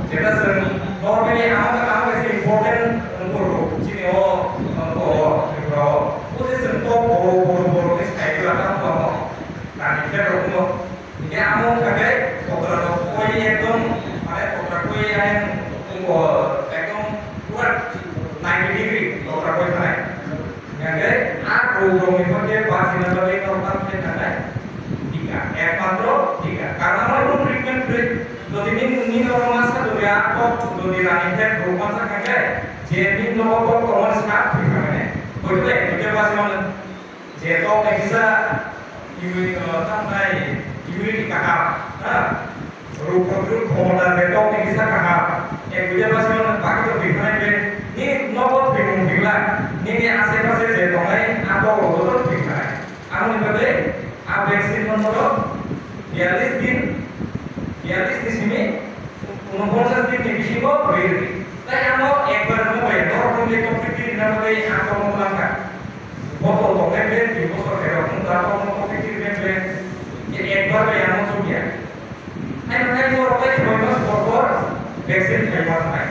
যেটা নরমালি আমাদের কাছে ইম্পর্টেন্ট করব চিনি ও পজিশন তো বড় সাইকেল আটা তো তানি কে রকম ini amo kaget totra koi ekdom মানে totra koi yang ekdom kuat 90 degree totra koi থানায় ngagai আর প্রোগ্রামের মধ্যে 5 দিনের লগে নরমাল কে থানায় টিকা একমাত্র টিকা কারণ আমার কোনো ট্রিটমেন্ট ফ্রি যদি নিন নরমাসা যদি আটক যদি রানিংকে রোমাসা কাকে যে নিন নরমাল কমন স্টাফ ঠিক মানে বলতে এটা বাসে মানে যে তো কিসা ইমিউনিটি কাকা রোগ প্রতিরোধ ক্ষমতা রেটক চিকিৎসা কাকা এক দুইটা পাশে বাকি তো বিখানে নি নগদ বিমুখ দিলা নি আশেপাশে যে দলাই আতো ওগুলো ঠিক থাকে আমি বলে আ ভ্যাকসিন হলো 42 দিন সিমে 49 দিন বেশি গো হয়ে তাই আমরা একবার মোবাইল ধরুন যে কমপ্লিটলি না বলে আক্রমণ লাগা কত দোকানে 2 বছর এরকম তারপর কমপ্লিটলি দেখলে যে একবার এমন চুকিয়া hay hay một cái mới có một vecsin phải hoàn thành